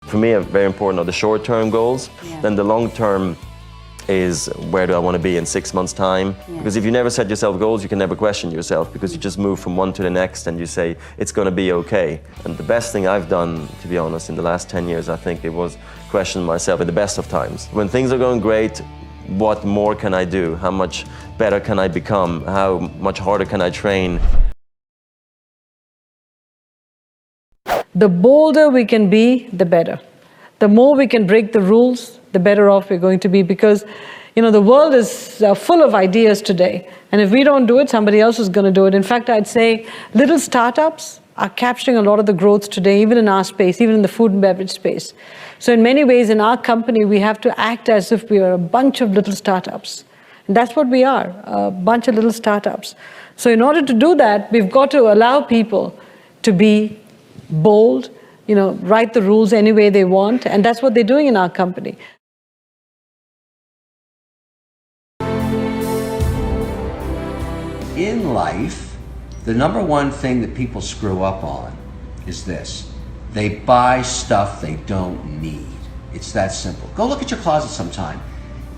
For me, very important are the short-term goals. Yeah. Then the long-term is where do I want to be in 6 months' time? Yeah. Because if you never set yourself goals, you can never question yourself, because you just move from one to the next and you say, it's going to be okay. And the best thing I've done, to be honest, in the last 10 years, I think it was question myself in the best of times. When things are going great, what more can I do? How much better can I become? How much harder can I train? The bolder we can be, the better. The more we can break the rules, the better off we're going to be, because the world is full of ideas today. And if we don't do it, somebody else is going to do it. In fact, I'd say little startups are capturing a lot of the growth today, even in our space, even in the food and beverage space. So in many ways, in our company, we have to act as if we are a bunch of little startups. And that's what we are, a bunch of little startups. So in order to do that, we've got to allow people to be bold, write the rules any way they want, and that's what they're doing in our company. In life, the number one thing that people screw up on is this. They buy stuff they don't need. It's that simple. Go look at your closet sometime.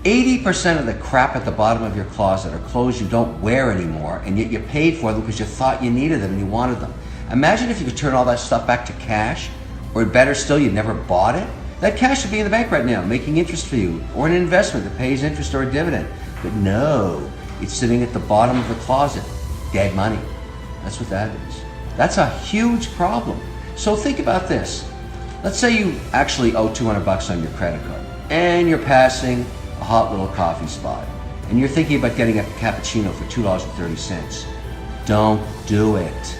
80% of the crap at the bottom of your closet are clothes you don't wear anymore, and yet you paid for them because you thought you needed them and you wanted them. Imagine if you could turn all that stuff back to cash, or better still, you never bought it. That cash would be in the bank right now, making interest for you, or an investment that pays interest or a dividend. But no, it's sitting at the bottom of the closet, dead money. That's what that is. That's a huge problem. So think about this. Let's say you actually owe $200 on your credit card, and you're passing a hot little coffee spot, and you're thinking about getting a cappuccino for $2.30. Don't do it.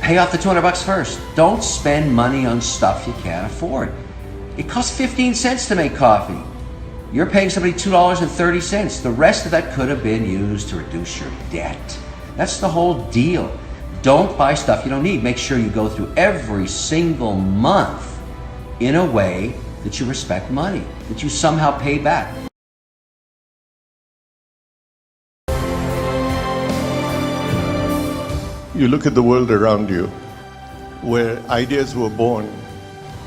Pay off the $200 first. Don't spend money on stuff you can't afford. It costs 15 cents to make coffee. You're paying somebody $2.30. The rest of that could have been used to reduce your debt. That's the whole deal. Don't buy stuff you don't need. Make sure you go through every single month in a way that you respect money, that you somehow pay back. You look at the world around you, where ideas were born,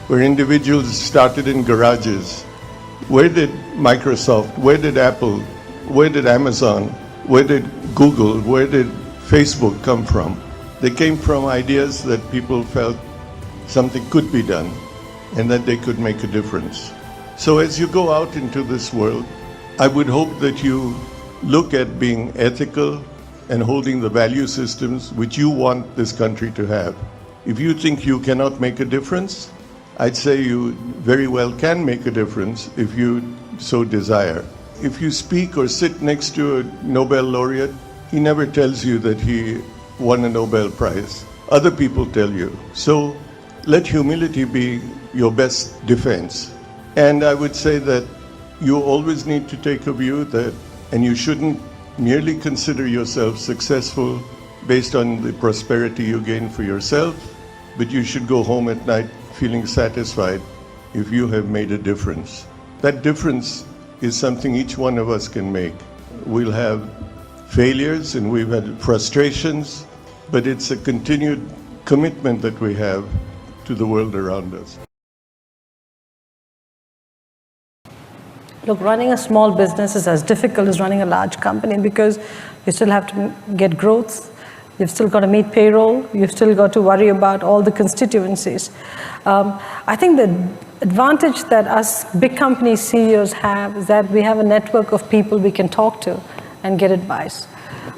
where individuals started in garages. Where did Microsoft, where did Apple, where did Amazon, where did Google, where did Facebook come from? They came from ideas that people felt something could be done and that they could make a difference. So as you go out into this world, I would hope that you look at being ethical and holding the value systems which you want this country to have. If you think you cannot make a difference, I'd say you very well can make a difference if you so desire. If you speak or sit next to a Nobel laureate, he never tells you that he won a Nobel Prize. Other people tell you. So let humility be your best defense. And I would say that you always need to take a view that, and you shouldn't merely consider yourself successful based on the prosperity you gain for yourself, but you should go home at night feeling satisfied if you have made a difference. That difference is something each one of us can make. We'll have failures and we've had frustrations, but it's a continued commitment that we have to the world around us. Look, running a small business is as difficult as running a large company, because you still have to get growth, you've still got to meet payroll, you've still got to worry about all the constituencies. I think the advantage that us big company CEOs have is that we have a network of people we can talk to and get advice.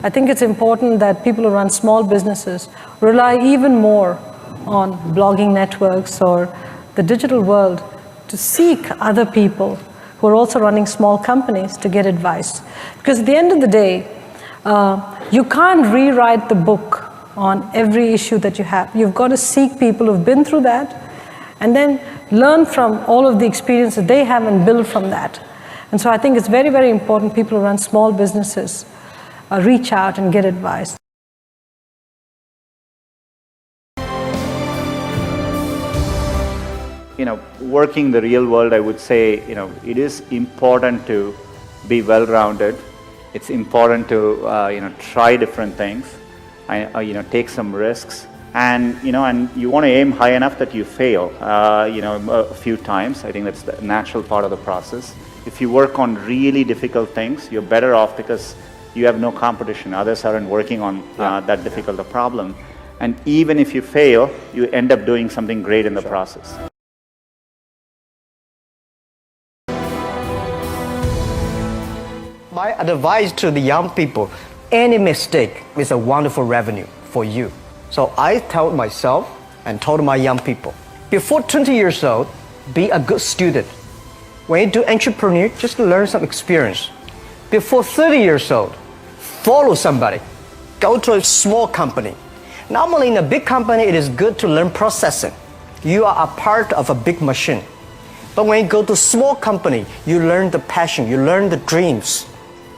I think it's important that people who run small businesses rely even more on blogging networks or the digital world to seek other people who are also running small companies to get advice. Because at the end of the day, you can't rewrite the book on every issue that you have. You've got to seek people who've been through that and then learn from all of the experiences they have and build from that. And so I think it's very, very important people who run small businesses reach out and get advice. Working the real world, I would say, it is important to be well-rounded. It's important to, try different things, take some risks, And you want to aim high enough that you fail, a few times. I think that's the natural part of the process. If you work on really difficult things, you're better off because you have no competition. Others aren't working on that difficult a problem. And even if you fail, you end up doing something great in the process. My advice to the young people, any mistake is a wonderful revenue for you. So I told myself and told my young people, before 20 years old, be a good student. When you do entrepreneur, just learn some experience. Before 30 years old, follow somebody. Go to a small company. Normally in a big company, it is good to learn processing. You are a part of a big machine. But when you go to a small company, you learn the passion, you learn the dreams.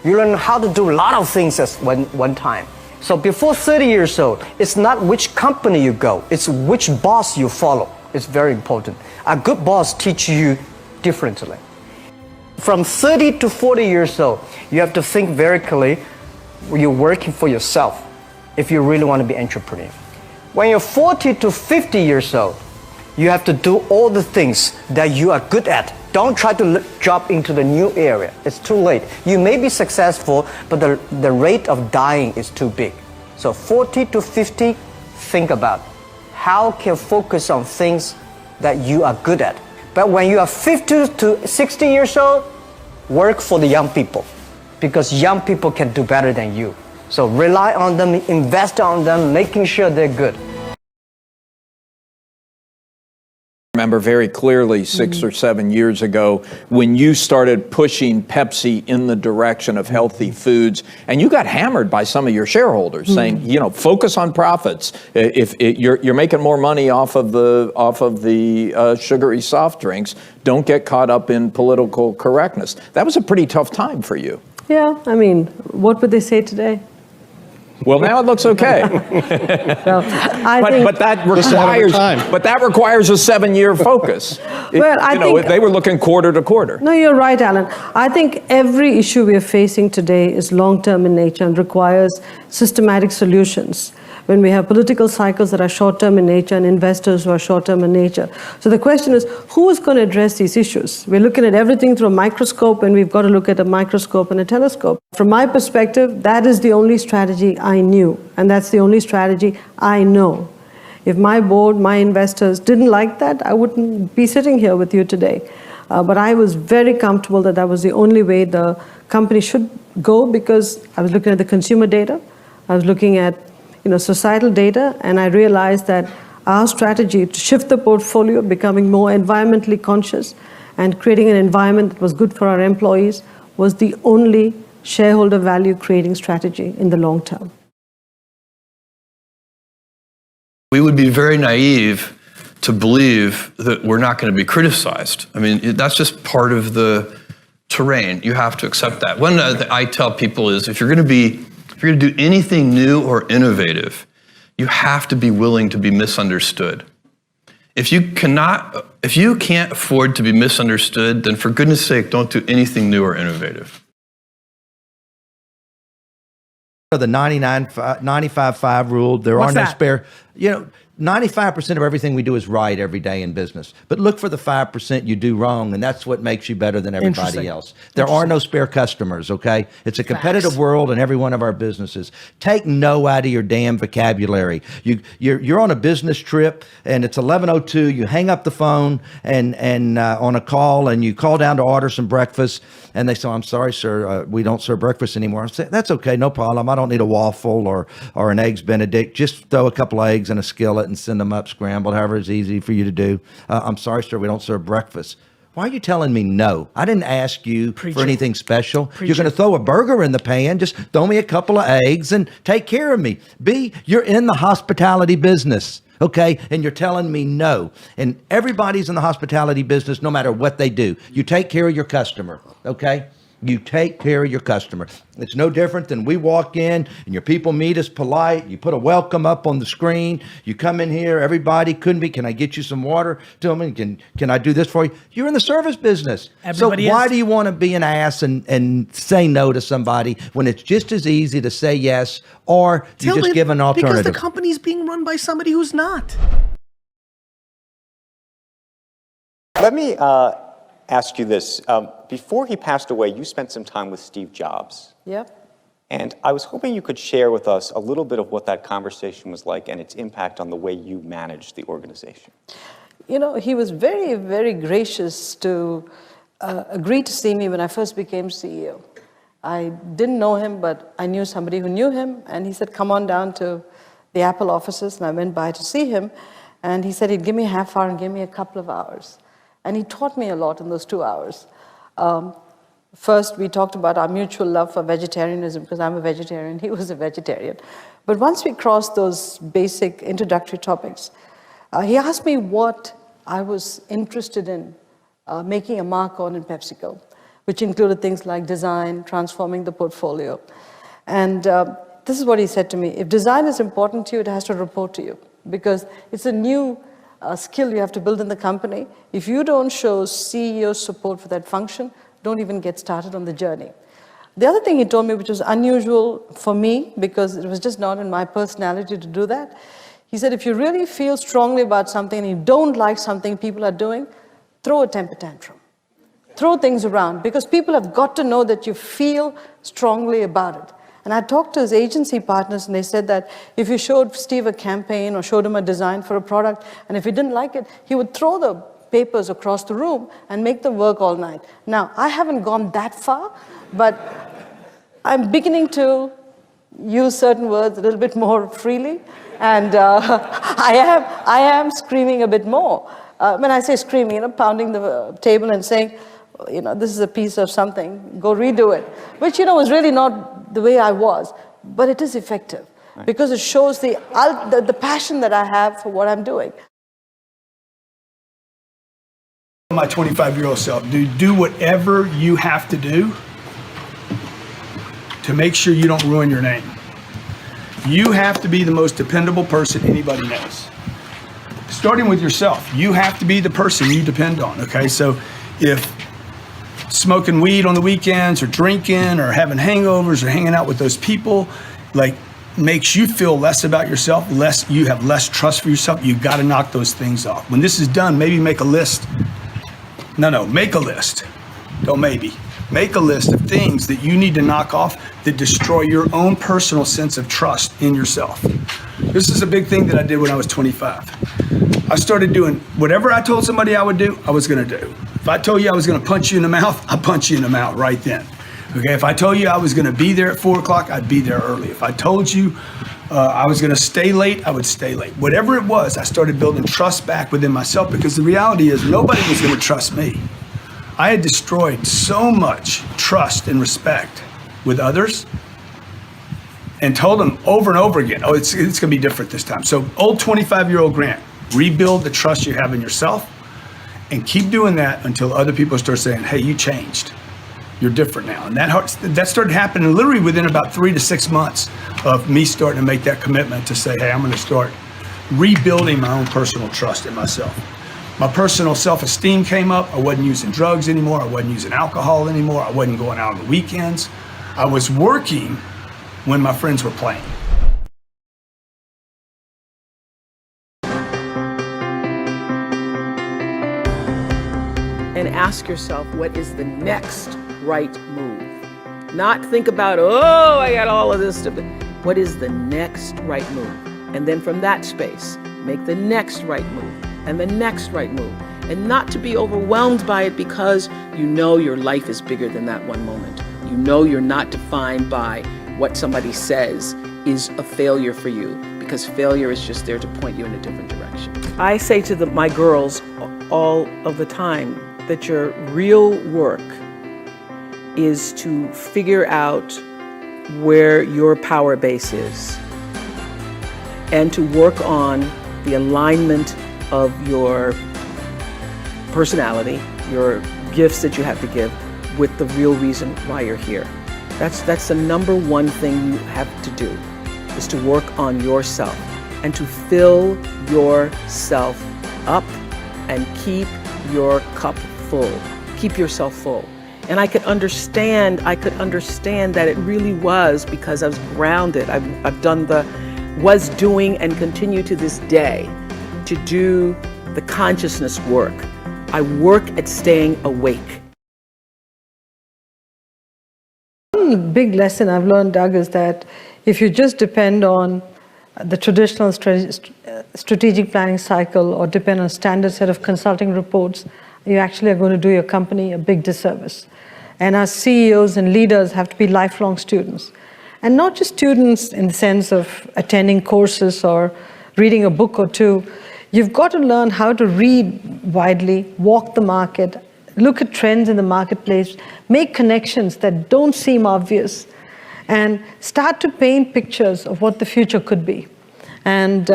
You learn how to do a lot of things at one time. So before 30 years old, it's not which company you go, it's which boss you follow. It's very important. A good boss teaches you differently. From 30 to 40 years old, you have to think very clearly, you're working for yourself if you really want to be an entrepreneur. When you're 40 to 50 years old, you have to do all the things that you are good at. Don't try to jump into the new area. It's too late. You may be successful, but the rate of dying is too big. So 40 to 50, think about how can you focus on things that you are good at. But when you are 50 to 60 years old, work for the young people because young people can do better than you. So rely on them, invest on them, making sure they're good. I remember very clearly 6 or 7 years ago when you started pushing Pepsi in the direction of healthy foods, and you got hammered by some of your shareholders saying, focus on profits. If you're making more money off of the sugary soft drinks, don't get caught up in political correctness. That was a pretty tough time for you. Yeah, I mean, what would they say today? Well, now it looks okay. But that requires a 7-year focus. I think they were looking quarter to quarter. No, you're right, Alan. I think every issue we are facing today is long-term in nature and requires systematic solutions. When we have political cycles that are short-term in nature and investors who are short-term in nature. So the question is, who is going to address these issues? We're looking at everything through a microscope, and we've got to look at a microscope and a telescope. From my perspective, that is the only strategy I knew, and that's the only strategy I know. If my board, my investors didn't like that, I wouldn't be sitting here with you today. But I was very comfortable that that was the only way the company should go because I was looking at the consumer data, I was looking at societal data, and I realized that our strategy to shift the portfolio, becoming more environmentally conscious and creating an environment that was good for our employees was the only shareholder value creating strategy in the long term. We would be very naive to believe that we're not going to be criticized. I mean, that's just part of the terrain. You have to accept that. One thing I tell people is if you're going to do anything new or innovative, you have to be willing to be misunderstood. If you can't afford to be misunderstood, then for goodness sake, don't do anything new or innovative. The 95-5 rule, there are no spare, 95% of everything we do is right every day in business. But look for the 5% you do wrong, and that's what makes you better than everybody else. There are no spare customers, okay? It's a competitive world in every one of our businesses. Take no out of your damn vocabulary. You're on a business trip, and it's 11:02. You hang up the phone and on a call, and you call down to order some breakfast, and they say, I'm sorry, sir, we don't serve breakfast anymore. I say, that's okay, no problem. I don't need a waffle or an Eggs Benedict. Just throw a couple of eggs in a skillet and send them up scrambled, however it's easy for you to do. I'm sorry, sir, we don't serve breakfast. Why are you telling me no? I didn't ask you for anything special. You're going to throw a burger in the pan, just throw me a couple of eggs and take care of me. B, you're in the hospitality business, okay? And you're telling me no. And everybody's in the hospitality business no matter what they do. You take care of your customer, okay? You take care of your customer. It's no different than we walk in and your people meet us polite. You put a welcome up on the screen. You come in here, everybody couldn't be, can I get you some water? Tell me, can I do this for you? You're in the service business. Everybody so why is. do you want to be an ass and say no to somebody when it's just as easy to say yes, or you just give an alternative? Because the company's being run by somebody who's not. Let me ask you this. Before he passed away, you spent some time with Steve Jobs. Yep. And I was hoping you could share with us a little bit of what that conversation was like and its impact on the way you managed the organization. You know, he was very, very gracious to agree to see me when I first became CEO. I didn't know him, but I knew somebody who knew him, and he said, come on down to the Apple offices, and I went by to see him, and he said he'd give me a half hour and give me a couple of hours. And he taught me a lot in those 2 hours. First, we talked about our mutual love for vegetarianism, because I'm a vegetarian, he was a vegetarian. But once we crossed those basic introductory topics, he asked me what I was interested in making a mark on in PepsiCo, which included things like design, transforming the portfolio. And this is what he said to me: if design is important to you, it has to report to you, because it's a new skill you have to build in the company. If you don't show CEO support for that function, don't even get started on the journey. The other thing he told me, which was unusual for me, because it was just not in my personality to do that, he said, if you really feel strongly about something and you don't like something people are doing, throw a temper tantrum. Throw things around, because people have got to know that you feel strongly about it. And I talked to his agency partners, and they said that if you showed Steve a campaign or showed him a design for a product, and if he didn't like it, he would throw the papers across the room and make them work all night. Now, I haven't gone that far, but I'm beginning to use certain words a little bit more freely, and I am screaming a bit more. When I say screaming, you know, pounding the table and saying, you know, this is a piece of something, go redo it, which, you know, was really not the way I was, but it is effective, right, because it shows the passion that I have for what I'm doing. My 25-year-old self, dude, do whatever you have to do to make sure you don't ruin your name. You have to be the most dependable person anybody knows. Starting with yourself, you have to be the person you depend on, okay? So if smoking weed on the weekends or drinking or having hangovers or hanging out with those people, like, makes you feel less about yourself, you have less trust for yourself, you gotta knock those things off. When this is done, maybe make a list. No, make a list. Don't maybe. Make a list of things that you need to knock off that destroy your own personal sense of trust in yourself. This is a big thing that I did when I was 25. I started doing whatever I told somebody I would do, I was gonna do. If I told you I was gonna punch you in the mouth, I'd punch you in the mouth right then. Okay, if I told you I was gonna be there at 4 o'clock, I'd be there early. If I told you I was gonna stay late, I would stay late. Whatever it was, I started building trust back within myself, because the reality is nobody was gonna trust me. I had destroyed so much trust and respect with others and told them over and over again, oh, it's gonna be different this time. So old 25-year-old Grant, rebuild the trust you have in yourself and keep doing that until other people start saying, hey, you changed. You're different now. And that started happening literally within about 3 to 6 months of me starting to make that commitment to say, hey, I'm gonna start rebuilding my own personal trust in myself. My personal self-esteem came up. I wasn't using drugs anymore. I wasn't using alcohol anymore. I wasn't going out on the weekends. I was working when my friends were playing. And ask yourself, what is the next right move? Not think about, oh, I got all of this stuff. What is the next right move? And then from that space, make the next right move and the next right move. And not to be overwhelmed by it, because you know your life is bigger than that one moment. You know you're not defined by what somebody says is a failure for you, because failure is just there to point you in a different direction. I say to my girls all of the time that your real work is to figure out where your power base is and to work on the alignment of your personality, your gifts that you have to give, with the real reason why you're here. That's the number one thing you have to do, is to work on yourself and to fill yourself up and keep your cup full. Keep yourself full. And I could understand that it really was because I was grounded. I've done was doing and continue to this day to do the consciousness work. I work at staying awake. One big lesson I've learned, Doug, is that if you just depend on the traditional strategic planning cycle or depend on a standard set of consulting reports, you actually are going to do your company a big disservice. And our CEOs and leaders have to be lifelong students. And not just students in the sense of attending courses or reading a book or two. You've got to learn how to read widely, walk the market, look at trends in the marketplace, make connections that don't seem obvious, and start to paint pictures of what the future could be. And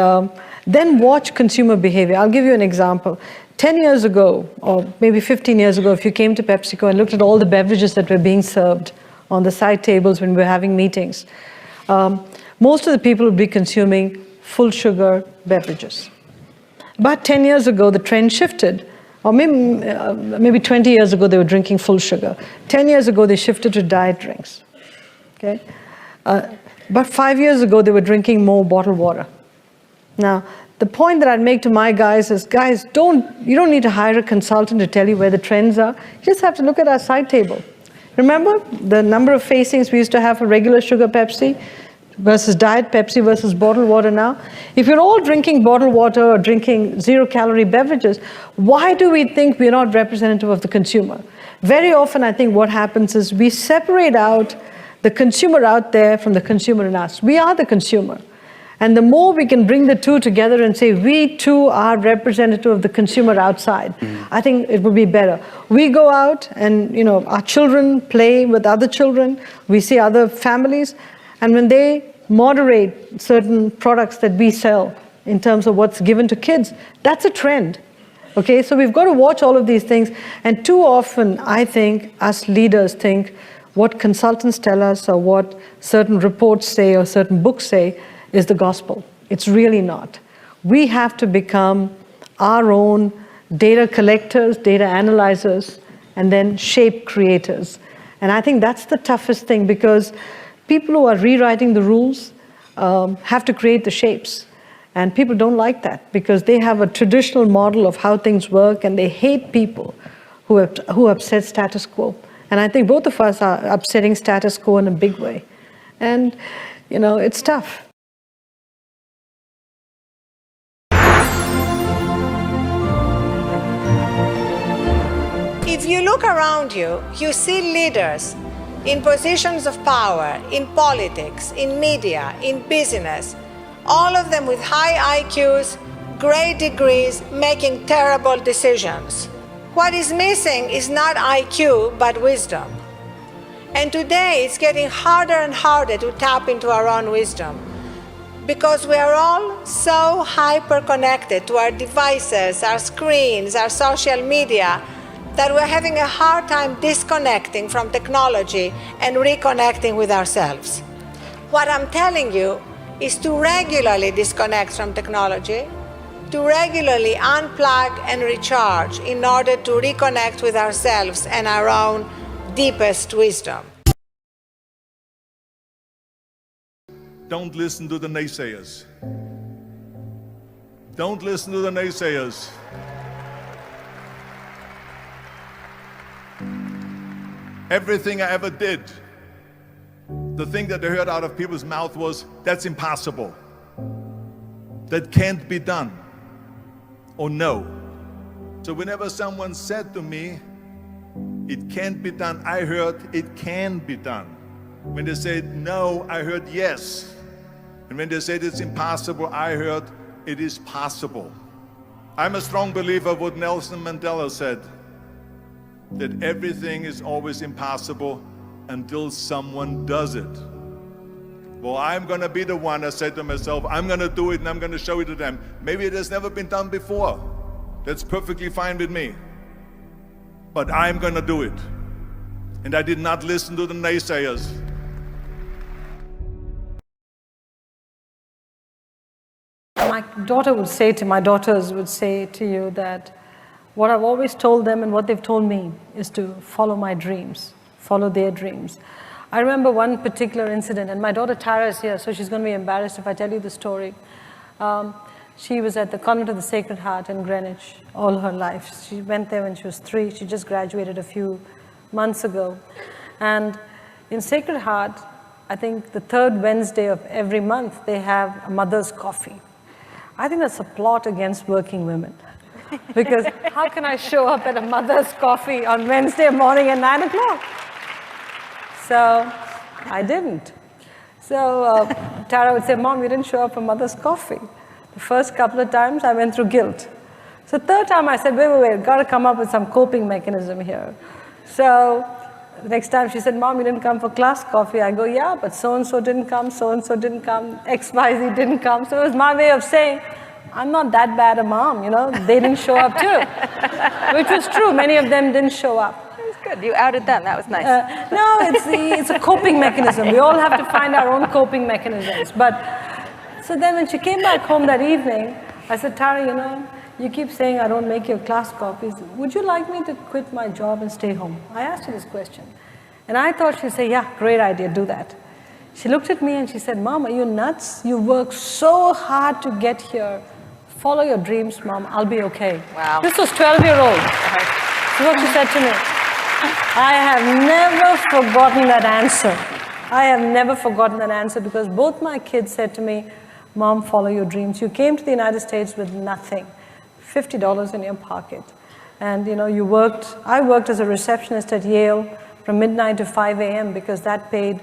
then watch consumer behavior. I'll give you an example. 10 years ago, or maybe 15 years ago, if you came to PepsiCo and looked at all the beverages that were being served on the side tables when we were having meetings, most of the people would be consuming full sugar beverages. But 10 years ago, the trend shifted. Or maybe 20 years ago, they were drinking full sugar. 10 years ago, they shifted to diet drinks. Okay? But 5 years ago, they were drinking more bottled water. Now, the point that I'd make to my guys is, guys, you don't need to hire a consultant to tell you where the trends are. You just have to look at our side table. Remember the number of facings we used to have for regular sugar Pepsi versus diet Pepsi versus bottled water now? If you're all drinking bottled water or drinking zero-calorie beverages, why do we think we're not representative of the consumer? Very often, I think what happens is we separate out the consumer out there from the consumer in us. We are the consumer. And the more we can bring the two together and say, we too are representative of the consumer outside, I think it would be better. We go out and, our children play with other children. We see other families. And when they moderate certain products that we sell in terms of what's given to kids, that's a trend. Okay, so we've got to watch all of these things. And too often, I think, us leaders think what consultants tell us or what certain reports say or certain books say is the gospel. It's really not. We have to become our own data collectors, data analyzers, and then shape creators. And I think that's the toughest thing, because people who are rewriting the rules have to create the shapes. And people don't like that because they have a traditional model of how things work, and they hate people who upset status quo. And I think both of us are upsetting status quo in a big way. And, it's tough. If you look around you, you see leaders in positions of power, in politics, in media, in business, all of them with high IQs, great degrees, making terrible decisions. What is missing is not IQ, but wisdom. And today it's getting harder and harder to tap into our own wisdom, because we are all so hyper-connected to our devices, our screens, our social media, that we're having a hard time disconnecting from technology and reconnecting with ourselves. What I'm telling you is to regularly disconnect from technology, to regularly unplug and recharge in order to reconnect with ourselves and our own deepest wisdom. Don't listen to the naysayers. Don't listen to the naysayers. Everything I ever did, the thing that I heard out of people's mouth was, that's impossible. That can't be done. Or no. So whenever someone said to me, it can't be done, I heard it can be done. When they said no, I heard yes. And when they said it's impossible, I heard it is possible. I'm a strong believer of what Nelson Mandela said, that everything is always impossible until someone does it. Well, I'm gonna be the one, I said to myself, I'm gonna do it and I'm gonna show it to them. Maybe it has never been done before. That's perfectly fine with me. But I'm gonna do it. And I did not listen to the naysayers. My daughters would say to you that what I've always told them and what they've told me is to follow my dreams, follow their dreams. I remember one particular incident, and my daughter Tara is here, so she's going to be embarrassed if I tell you the story. She was at the Convent of the Sacred Heart in Greenwich all her life. She went there when she was 3. She just graduated a few months ago. And in Sacred Heart, I think the 3rd Wednesday of every month, they have a mother's coffee. I think that's a plot against working women. Because how can I show up at a mother's coffee on Wednesday morning at 9 o'clock? So I didn't. So Tara would say, Mom, you didn't show up for mother's coffee. The first couple of times I went through guilt. So 3rd time I said, wait, got to come up with some coping mechanism here. So the next time she said, Mom, you didn't come for class coffee. I go, yeah, but so-and-so didn't come, so-and-so didn't come, XYZ didn't come. So it was my way of saying, I'm not that bad a mom, you know. They didn't show up too. Which was true. Many of them didn't show up. That was good. You outed them. That was nice. No, it's a coping mechanism. We all have to find our own coping mechanisms. But so then when she came back home that evening, I said, Tara, you know, you keep saying I don't make your class copies. Would you like me to quit my job and stay home? I asked her this question. And I thought she'd say, yeah, great idea, do that. She looked at me and she said, Mom, are you nuts? You worked so hard to get here. Follow your dreams, Mom, I'll be okay. Wow. This was 12-year-old. This is what she said to me. I have never forgotten that answer. I have never forgotten that answer because both my kids said to me, Mom, follow your dreams. You came to the United States with nothing, $50 in your pocket. And you know, I worked as a receptionist at Yale from midnight to 5 a.m. because that paid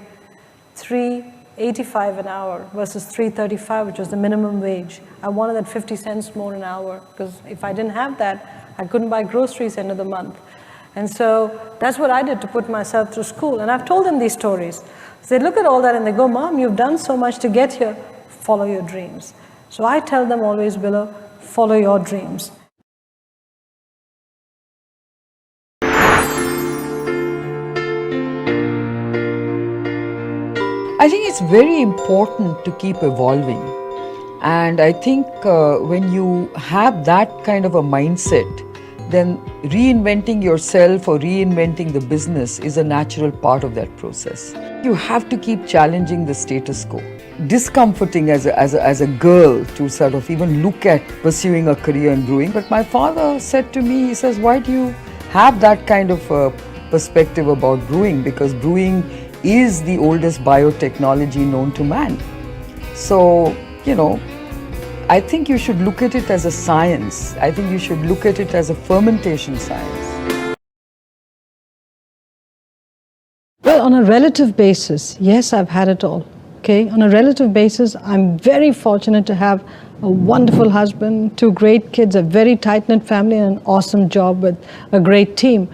$3.85 an hour versus $3.35, which was the minimum wage. I wanted that 50 cents more an hour because if I didn't have that, I couldn't buy groceries end of the month. And so that's what I did to put myself through school. And I've told them these stories. So they look at all that and they go, Mom, you've done so much to get here. Follow your dreams. So I tell them always, Willow, follow your dreams. I think it's very important to keep evolving. And I think when you have that kind of a mindset, then reinventing yourself or reinventing the business is a natural part of that process. You have to keep challenging the status quo. Discomforting as a girl to sort of even look at pursuing a career in brewing. But my father said to me, he says, why do you have that kind of perspective about brewing? Because brewing is the oldest biotechnology known to man. So, you know, I think you should look at it as a science. I think you should look at it as a fermentation science. Well, on a relative basis, yes, I've had it all. Okay, on a relative basis, I'm very fortunate to have a wonderful husband, 2 great kids, a very tight-knit family, and an awesome job with a great team.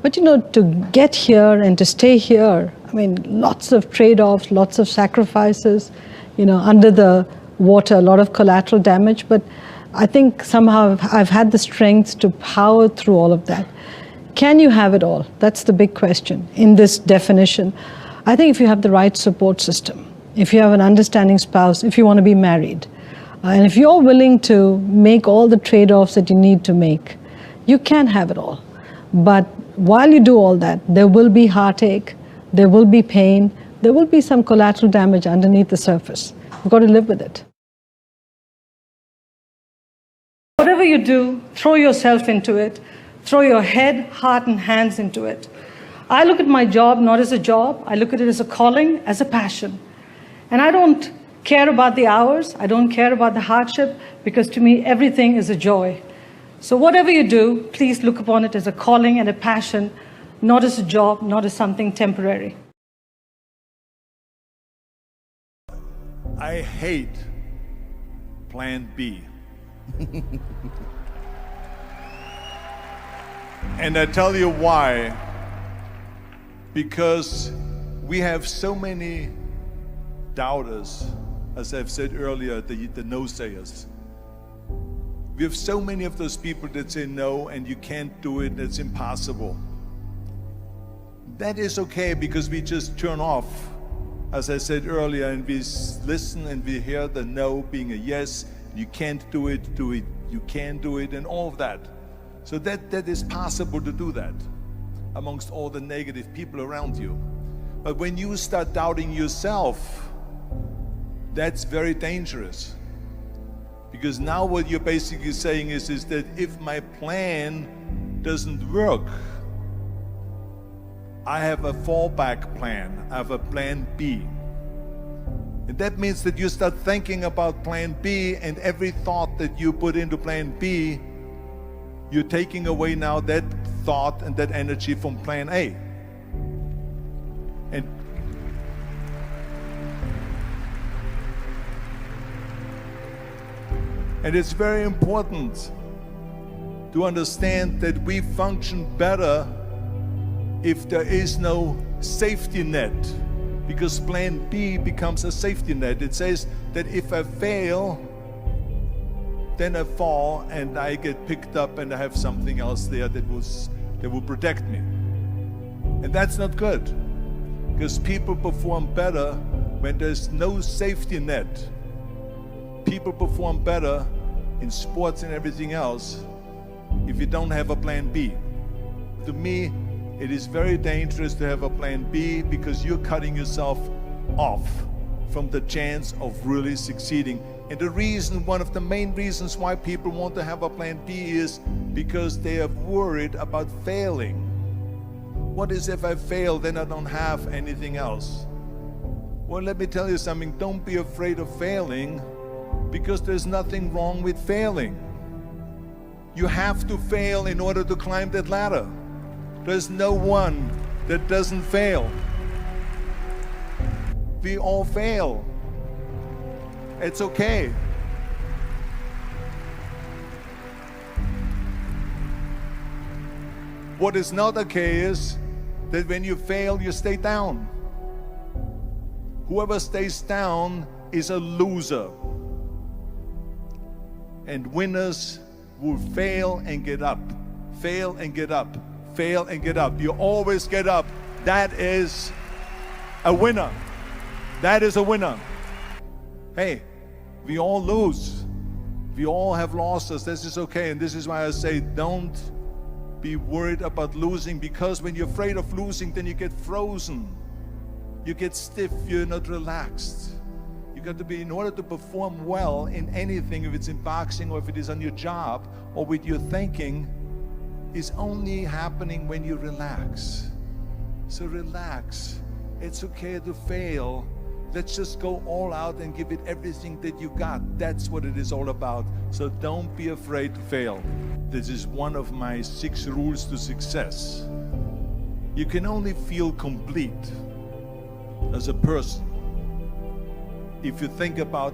But you know, to get here and to stay here, I mean, lots of trade-offs, lots of sacrifices, you know, under the water, a lot of collateral damage. But I think somehow I've had the strength to power through all of that. Can you have it all? That's the big question in this definition. I think if you have the right support system, if you have an understanding spouse, if you want to be married, and if you're willing to make all the trade-offs that you need to make, you can have it all. But while you do all that, there will be heartache, there will be pain, there will be some collateral damage underneath the surface. You've got to live with it. Whatever you do, throw yourself into it. Throw your head, heart, and hands into it. I look at my job not as a job. I look at it as a calling, as a passion. And I don't care about the hours. I don't care about the hardship, because to me, everything is a joy. So whatever you do, please look upon it as a calling and a passion, not as a job, not as something temporary. I hate Plan B. And I tell you why. Because we have so many doubters, as I've said earlier, the naysayers. We have so many of those people that say no, and you can't do it, it's impossible. that is okay because we just turn off, as I said earlier, and we listen and we hear the no being a yes. You can't do it, you can do it, and all of that. So that is possible to do that amongst all the negative people around you. But when you start doubting yourself, that's very dangerous. Because now what you're basically saying is that if my plan doesn't work, I have a fallback plan, I have a plan B. And that means that you start thinking about plan B, and every thought that you put into plan B, you're taking away now that thought and that energy from plan A. And it's very important to understand that we function better if there is no safety net, because plan B becomes a safety net. It says that if I fail, then I fall and I get picked up and I have something else there that will protect me. And that's not good, because people perform better when there's no safety net. People perform better in sports and everything else if you don't have a plan B. To me, it is very dangerous to have a plan B, because you're cutting yourself off from the chance of really succeeding. And the reason, one of the main reasons why people want to have a plan B is because they are worried about failing. What is if I fail, then I don't have anything else? Well, let me tell you something, don't be afraid of failing, because there's nothing wrong with failing. You have to fail in order to climb that ladder. There's no one that doesn't fail. We all fail. It's okay. What is not okay is that when you fail, you stay down. Whoever stays down is a loser. And winners will fail and get up, fail and get up, fail and get up. You always get up. That is a winner. That is a winner. Hey, we all lose. We all have losses. This is okay. And this is why I say don't be worried about losing, because when you're afraid of losing, then you get frozen. You get stiff. You're not relaxed. You got to be, in order to perform well in anything, if it's in boxing or if it is on your job or with your thinking, is only happening when you relax. So relax. It's okay to fail. Let's just go all out and give it everything that you got. That's what it is all about. So don't be afraid to fail. This is one of my 6 rules to success. You can only feel complete as a person if you think about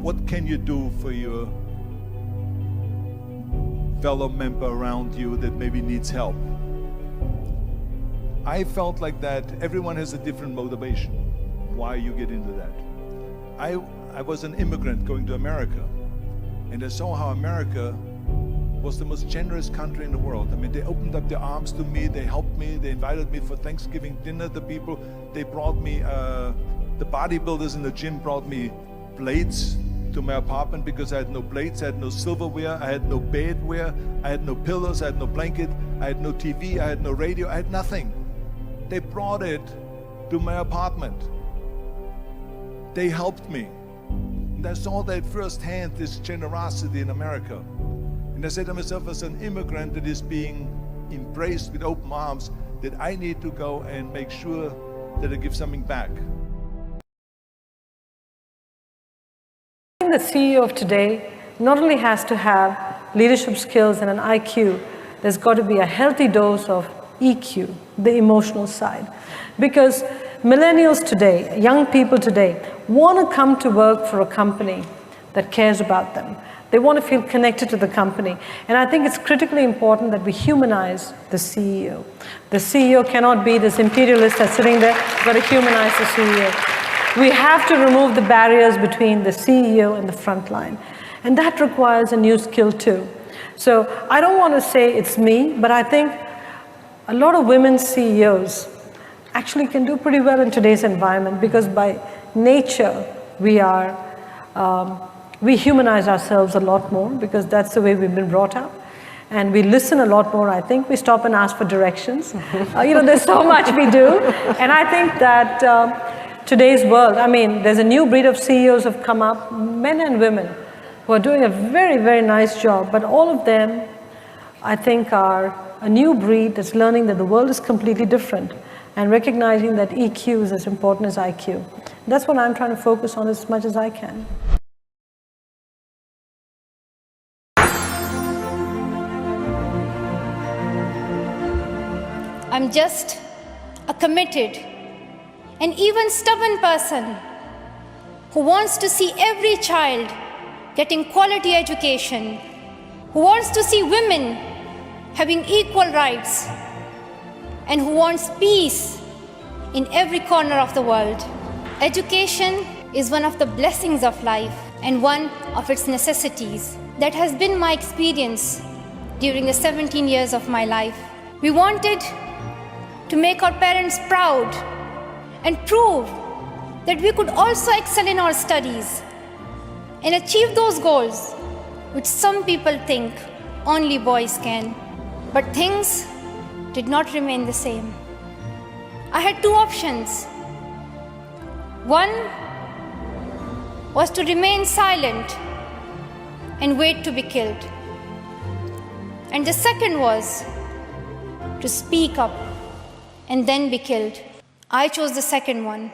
what can you do for your fellow member around you that maybe needs help. I felt like that everyone has a different motivation why you get into that. I was an immigrant going to America, and I saw how America was the most generous country in the world. I mean, they opened up their arms to me, they helped me, they invited me for Thanksgiving dinner. The people, they brought me, the bodybuilders in the gym brought me plates to my apartment because I had no plates, I had no silverware, I had no bedware, I had no pillows, I had no blanket, I had no TV, I had no radio, I had nothing. They brought it to my apartment. They helped me. And I saw that firsthand, this generosity in America. And I said to myself, as an immigrant that is being embraced with open arms, that I need to go and make sure that I give something back. The CEO of today not only has to have leadership skills and an IQ, there's got to be a healthy dose of EQ, the emotional side. Because millennials today, young people today, want to come to work for a company that cares about them. They want to feel connected to the company. And I think it's critically important that we humanize the CEO. The CEO cannot be this imperialist that's sitting there. We've got to humanize the CEO. We have to remove the barriers between the CEO and the front line. And that requires a new skill too. So I don't want to say it's me, but I think a lot of women CEOs actually can do pretty well in today's environment, because by nature we humanize ourselves a lot more, because that's the way we've been brought up. And we listen a lot more, I think. We stop and ask for directions. There's so much we do. And I think that today's world, there's a new breed of CEOs have come up, men and women, who are doing a very, very nice job. But all of them, I think, are a new breed that's learning that the world is completely different and recognizing that EQ is as important as IQ. That's what I'm trying to focus on as much as I can. I'm just a committed and even stubborn person who wants to see every child getting quality education, who wants to see women having equal rights, and who wants peace in every corner of the world. Education is one of the blessings of life and one of its necessities. That has been my experience during the 17 years of my life. We wanted to make our parents proud and prove that we could also excel in our studies and achieve those goals which some people think only boys can. But things did not remain the same. I had two options. One was to remain silent and wait to be killed. And the second was to speak up and then be killed. I chose the second one.